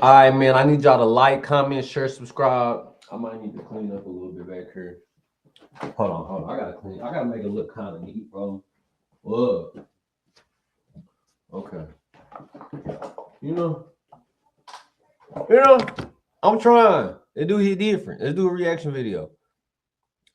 All right, man. I need y'all to like, comment, share, subscribe. I might need to clean up a little bit back here. Hold on. I gotta make it look kind of neat, bro. Whoa. Okay. You know, I'm trying. Let's do it different. Let's do a reaction video.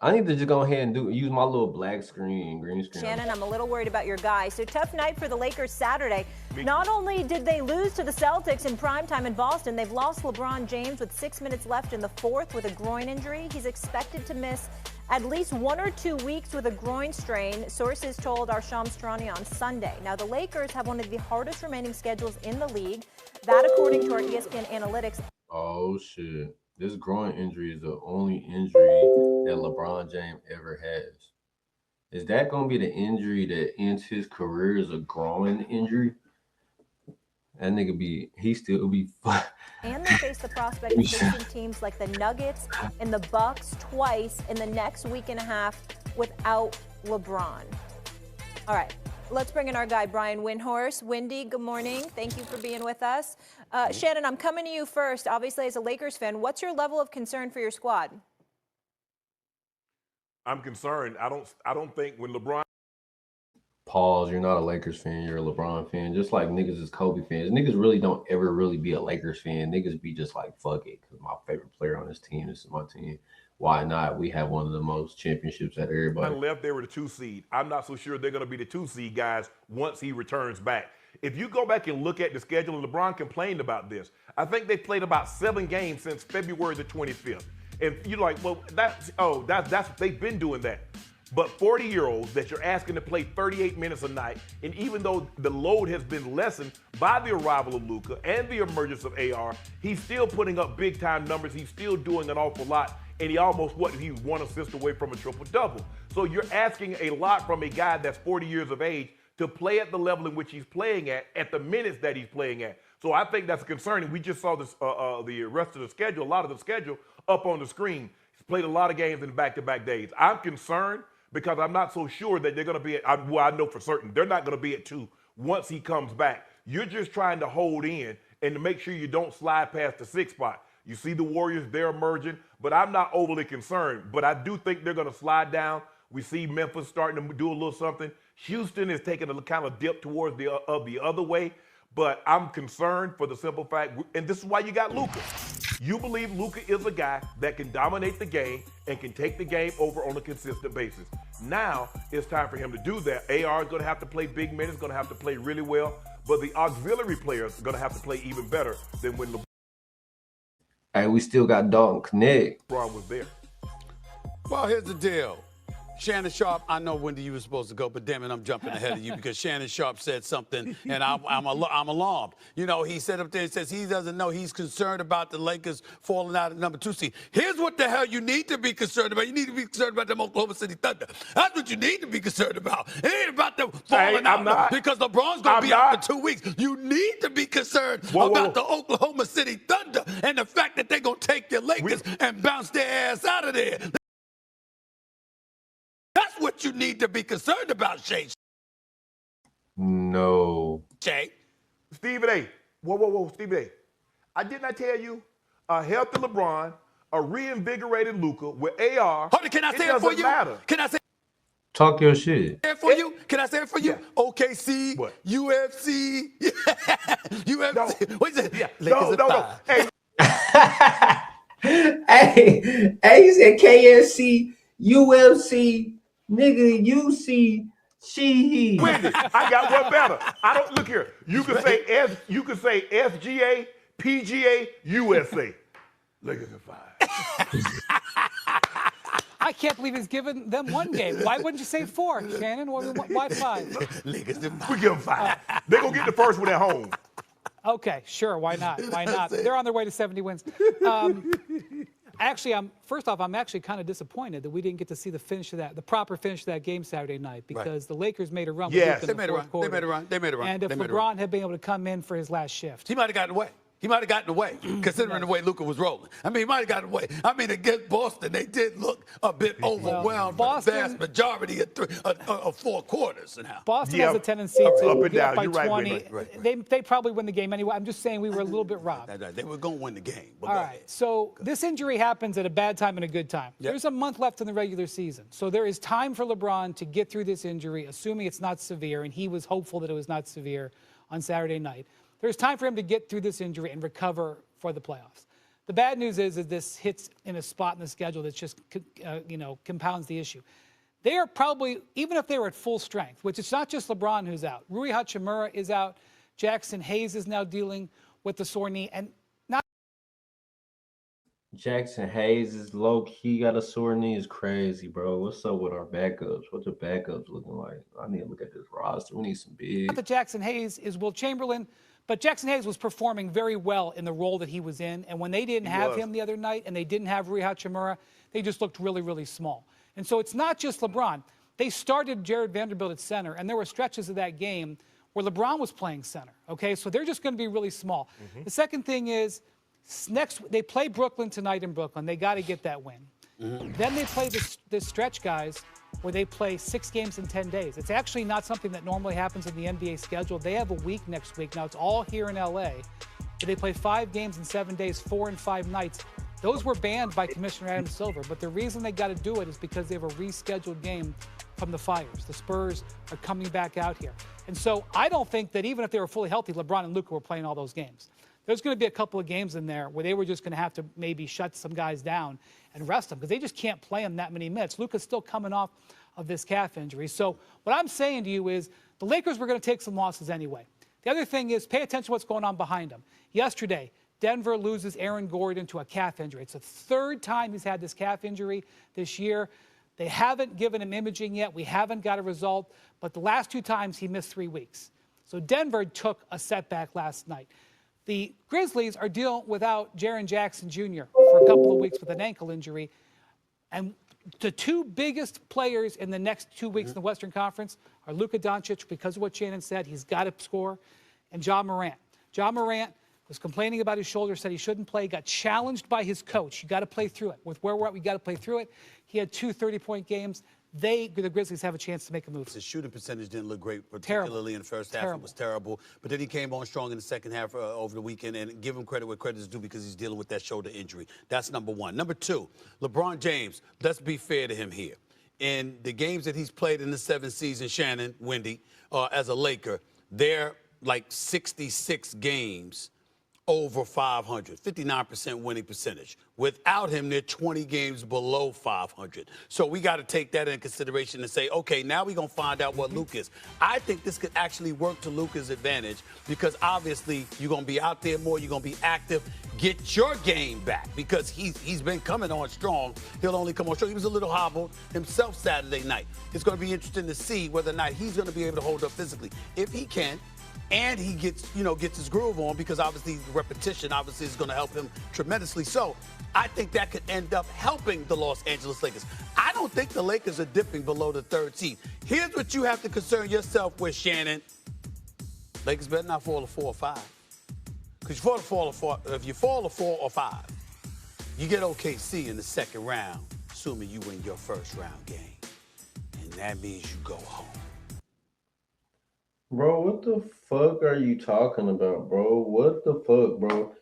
I need to just go ahead and use my little black screen, green screen. Shannon, I'm a little worried about your guy. So tough night for the Lakers Saturday. Not only did they lose to the Celtics in primetime in Boston, they've lost LeBron James with 6 minutes left in the fourth with a groin injury. He's expected to miss at least 1 or 2 weeks with a groin strain, sources told our Shams Charania on Sunday. Now, the Lakers have one of the hardest remaining schedules in the league. That, according to our ESPN analytics. Oh, shit. This groin injury is the only injury that LeBron James ever has. Is that going to be the injury that ends his career as a groin injury? That nigga he still be fun. And they face the prospect of facing teams like the Nuggets and the Bucks twice in the next week and a half without LeBron. All right. Let's bring in our guy, Brian Windhorst. Windy, good morning. Thank you for being with us. Shannon, I'm coming to you first. Obviously, as a Lakers fan, what's your level of concern for your squad? I'm concerned. I don't think when LeBron. Pause. You're not a Lakers fan. You're a LeBron fan. Just like niggas is Kobe fans. Niggas really don't ever really be a Lakers fan. Niggas be just like, fuck it, because my favorite player on this team, this is my team. Why not? We have one of the most championships at everybody. Left, they were the 2 seed. I'm not so sure they're going to be the 2 seed guys once he returns back. If you go back and look at the schedule, and LeBron complained about this, I think they played about 7 games since February the 25th. And you're like, well, that's they've been doing that. But 40-year-olds that you're asking to play 38 minutes a night, and even though the load has been lessened by the arrival of Luka and the emergence of AR, he's still putting up big-time numbers. He's still doing an awful lot. And he almost, he's 1 assist away from a triple-double. So you're asking a lot from a guy that's 40 years of age to play at the level in which he's playing at the minutes that he's playing at. So I think that's concerning. We just saw this, the rest of the schedule, a lot of the schedule up on the screen. He's played a lot of games in back-to-back days. I'm concerned because I'm not so sure that they're going to be at, well, I know for certain they're not going to be at 2 once he comes back. You're just trying to hold in and to make sure you don't slide past the 6th spot. You see the Warriors, they're emerging, but I'm not overly concerned. But I do think they're going to slide down. We see Memphis starting to do a little something. Houston is taking a kind of dip towards the other way. But I'm concerned for the simple fact, and this is why you got Luka. You believe Luka is a guy that can dominate the game and can take the game over on a consistent basis. Now it's time for him to do that. AR is going to have to play big minutes, going to have to play really well. But the auxiliary players are going to have to play even better than when LeBron. Hey, we still got Dalton Connect. LeBron was there. Well, here's the deal. Shannon Sharpe, I know, Wendy, you were supposed to go, but damn it, I'm jumping ahead of you because Shannon Sharpe said something, and I'm alarmed. You know, he said up there, he says he doesn't know. He's concerned about the Lakers falling out at number 2 seed. Here's what the hell you need to be concerned about. You need to be concerned about them Oklahoma City Thunder. That's what you need to be concerned about. It ain't about them falling out because LeBron's going to be out for 2 weeks. You need to be concerned about the Oklahoma City Thunder and the fact that they're going to take your Lakers and bounce their ass out of there. That's what you need to be concerned about, Shay. No. Shay. Stephen A. Whoa, Stephen A. I did not tell you a healthy LeBron, a reinvigorated Luka with AR. Hold on, can I say it for you? Matter. Can I say Talk your shit. it for you? Can I say it for you? Yeah. OKC, what? UFC, UFC. No. What is it? Yeah. Lakers No. Hey. hey, he said KSC, UFC, nigga, UC, she. Wendy, I got one better. I don't look here. You can say SGA, PGA, USA. Lakers in 5. I can't believe he's given them 1 game. Why wouldn't you say 4, Shannon? Why 5? Lakers in 5. We give them 5. They're gonna get the first one at home. Okay, sure. Why not? Why not? They're on their way to 70 wins. Actually, first off, I'm actually kind of disappointed that we didn't get to see the proper finish of that game Saturday night because the Lakers made a run. Yes, they made a run. They made a run. And if LeBron had been able to come in for his last shift, he might have gotten away. He might have gotten away, considering the way Luka was rolling. I mean, he might have gotten away. I mean, against Boston, they did look a bit overwhelmed for the vast majority of 4 quarters now. Boston has a tendency to up and get down. up by You're right, 20. right. They probably win the game anyway. I'm just saying we were a little bit robbed. They were going to win the game. All right, so this injury happens at a bad time and a good time. Yep. There's a month left in the regular season. So there is time for LeBron to get through this injury, assuming it's not severe, and he was hopeful that it was not severe on Saturday night. There's time for him to get through this injury and recover for the playoffs. The bad news is that this hits in a spot in the schedule that just, compounds the issue. They are probably, even if they were at full strength, which it's not just LeBron who's out. Rui Hachimura is out. Jackson Hayes is now dealing with the sore knee. And not Jackson Hayes is low-key got a sore knee is crazy, bro. What's up with our backups? What's the backups looking like? I need to look at this roster. We need some big. that Jackson Hayes is Will Chamberlain, but Jackson Hayes was performing very well in the role that he was in. And when they didn't have him the other night and they didn't have Rui Hachimura, they just looked really, really small. And so it's not just LeBron. They started Jared Vanderbilt at center, and there were stretches of that game where LeBron was playing center. Okay, so they're just going to be really small. The second thing is, they play Brooklyn tonight in Brooklyn. They got to get that win. Then they play this stretch, guys, where they play 6 games in 10 days. It's actually not something that normally happens in the NBA schedule. They have a week next week. Now, it's all here in LA. But they play 5 games in 7 days, 4 and 5 nights. Those were banned by Commissioner Adam Silver. But the reason they got to do it is because they have a rescheduled game from the Fires. The Spurs are coming back out here. And so I don't think that even if they were fully healthy, LeBron and Luka were playing all those games. There's going to be a couple of games in there where they were just going to have to maybe shut some guys down and rest them because they just can't play them that many minutes. Luka's still coming off of this calf injury. So what I'm saying to you is the Lakers were going to take some losses anyway. The other thing is pay attention to what's going on behind them. Yesterday, Denver loses Aaron Gordon to a calf injury. It's the 3rd time he's had this calf injury this year. They haven't given him imaging yet. We haven't got a result. But the last 2 times he missed 3 weeks. So Denver took a setback last night. The Grizzlies are dealing without Jaren Jackson Jr. for a couple of weeks with an ankle injury. And the 2 biggest players in the next 2 weeks in the Western Conference are Luka Doncic, because of what Shannon said, he's got to score, and Ja Morant. Ja Morant was complaining about his shoulder, said he shouldn't play, got challenged by his coach. You got to play through it. With where we're at, we got to play through it. He had 2 30-point games. The Grizzlies have a chance to make a move. His shooting percentage didn't look great, particularly in the first half. It was terrible. But then he came on strong in the second half over the weekend, and give him credit where credit is due because he's dealing with that shoulder injury. That's number 1. Number 2, LeBron James, let's be fair to him here. In the games that he's played in the 7th season, Shannon, Wendy, as a Laker, they're like 66 games over 500, 59% winning percentage. Without him, they're 20 games below 500. So we got to take that into consideration and say, okay, now we're going to find out what Luka is. I think this could actually work to Luka's advantage because obviously you're going to be out there more, you're going to be active. Get your game back because he's been coming on strong. He'll only come on strong. He was a little hobbled himself Saturday night. It's going to be interesting to see whether or not he's going to be able to hold up physically. If he can, and he gets his groove on because obviously the repetition obviously is going to help him tremendously. So I think that could end up helping the Los Angeles Lakers. I don't think the Lakers are dipping below the 3rd seed. Here's what you have to concern yourself with, Shannon. Lakers better not fall to 4 or 5. Because if you fall to 4 or 5, you get OKC in the 2nd round, assuming you win your 1st round game. And that means you go home. Bro, what the fuck are you talking about, bro? What the fuck, bro?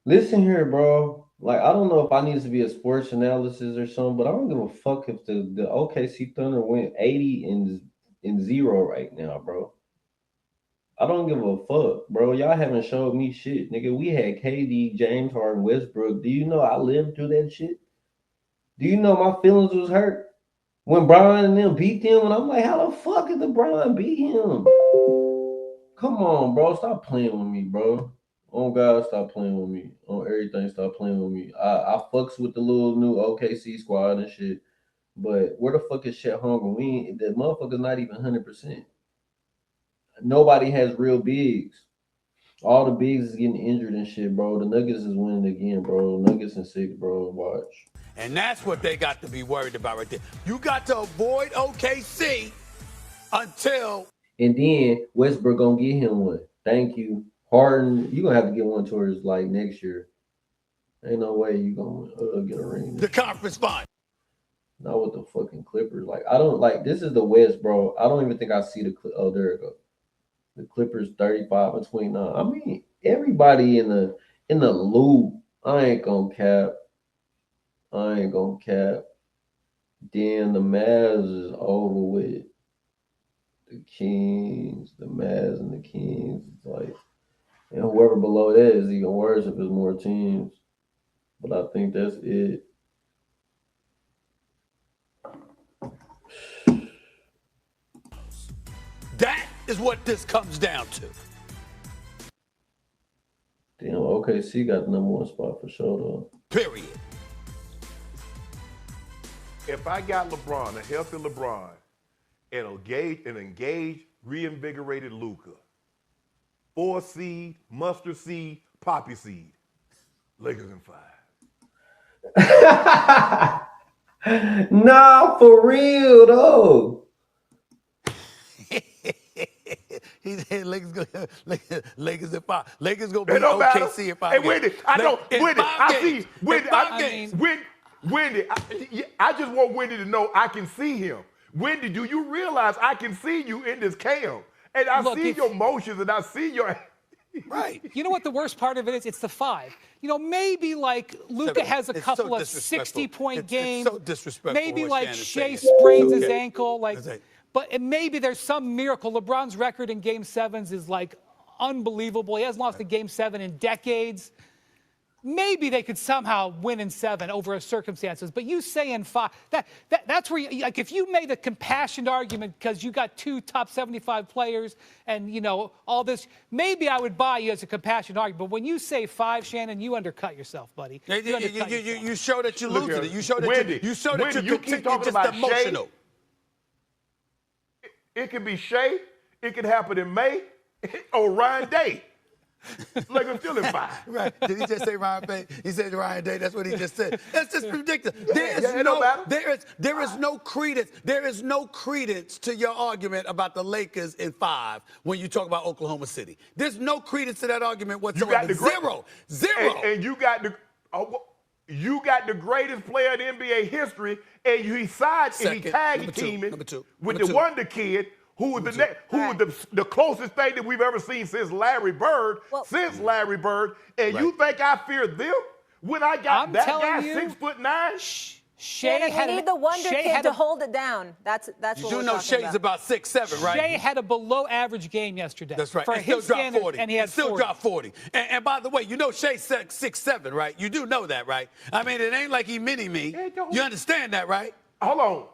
Listen here, bro. Like, I don't know if I need to be a sports analysis or something, but I don't give a fuck if the OKC Thunder went 80 and 0 right now, bro. I don't give a fuck, bro. Y'all haven't showed me shit. Nigga, we had KD, James Harden, Westbrook. Do you know I lived through that shit? Do you know my feelings was hurt? When Brian and them beat them, and I'm like, how the fuck did LeBron beat him? Come on, bro. Stop playing with me, bro. Oh, God, stop playing with me. On everything, stop playing with me. I fucks with the little new OKC squad and shit. But where the fuck is Chet Holmgren? The motherfucker's not even 100%. Nobody has real bigs. All the bigs is getting injured and shit, bro. The Nuggets is winning again, bro. Nuggets in 6, bro. Watch. And that's what they got to be worried about right there. You got to avoid OKC until... And then Westbrook gonna get him one. Thank you. Harden, you gonna have to get one towards like next year. Ain't no way you gonna get a ring. The conference final. Not with the fucking Clippers. Like I don't like this is the West, bro. I don't even think I see the there it go. The Clippers 35 and 29. I mean, everybody in the loop. I ain't gonna cap. Then the Mavs is over with. The Kings, the Mavs and the Kings. It's like, and whoever below that is even worse if there's more teams. But I think that's it. That is what this comes down to. Damn, OKC got the number 1 spot for sure, though. Period. If I got LeBron, a healthy LeBron, and engaged, reinvigorated Luka, 4 seed, mustard seed, poppy seed, Lakers in 5. Nah, for real though. He said Lakers in 5. Lakers gonna beat matter. OKC in 5 Hey, games. Wendy, I know. Wendy, I see. Wendy, Wendy, I just want Wendy to know I can see him. Wendy, do you realize I can see you in this cam? And I see your motions and I see your... Right. You know what the worst part of it is? It's the 5. You know, maybe like Luka has a couple of 60-point games. It's so disrespectful. Maybe like Shea saying. sprains his ankle. But maybe there's some miracle. LeBron's record in Game 7s is like unbelievable. He hasn't lost a Game 7 in decades. Maybe they could somehow win in 7 over circumstances. But you say in 5, that's where, like, if you made a compassionate argument because you got 2 top 75 players and, you know, all this, maybe I would buy you as a compassionate argument. But when you say 5, Shannon, you undercut yourself, buddy. You show that you're losing it. You show that Wendy, you keep talking about emotional. It could be Shea. It could happen in May or Ryan Day. Like I'm still in 5. Right. Did he just say Ryan Day? He said Ryan Day. That's what he just said. That's just ridiculous. There is no credence. There is no credence to your argument about the Lakers in 5 when you talk about Oklahoma City. There's no credence to that argument whatsoever. Zero. And you got the greatest player in NBA history, and he tag teaming with the Wonder Kid. Who was the closest thing that we've ever seen since Larry Bird? And you think I fear them when I got that guy 6'9"? Shea had the Wonder Kid to hold it down. That's what you do know Shea's about 6'7", right? Shea had a below-average game yesterday. That's right. For his still dropped 40. And he had still dropped 40. And by the way, you know Shea's 6'7", right? You do know that, right? I mean, it ain't like he mini-me. You understand that, right? Hold on.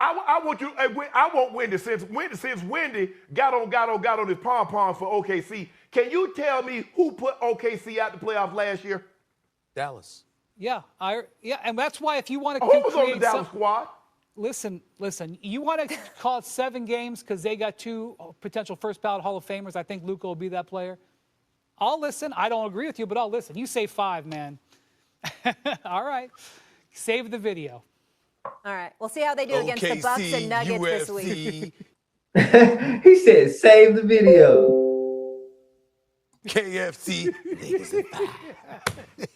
I want Wendy since Wendy got on his pom-poms for OKC. Can you tell me who put OKC out the playoffs last year? Dallas. Yeah, and that's why if you want to who was on the Dallas squad? Listen. You want to call it 7 games because they got 2 potential first ballot Hall of Famers. I think Luka will be that player. I'll listen. I don't agree with you, but I'll listen. You say 5, man. All right. Save the video. All right. We'll see how they do against the Bucks and Nuggets this week. He said, save the video. KFC.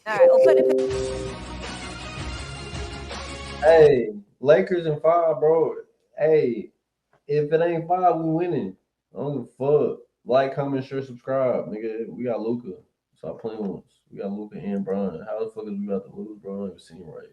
All right. We'll put it. Hey, Lakers in 5, bro. Hey, if it ain't 5, we winning. I don't give a fuck. Like, comment, share, subscribe, nigga. We got Luka. Stop playing with us. We got Luka and Bron. How the fuck is we about to lose, bro? I don't even seem right.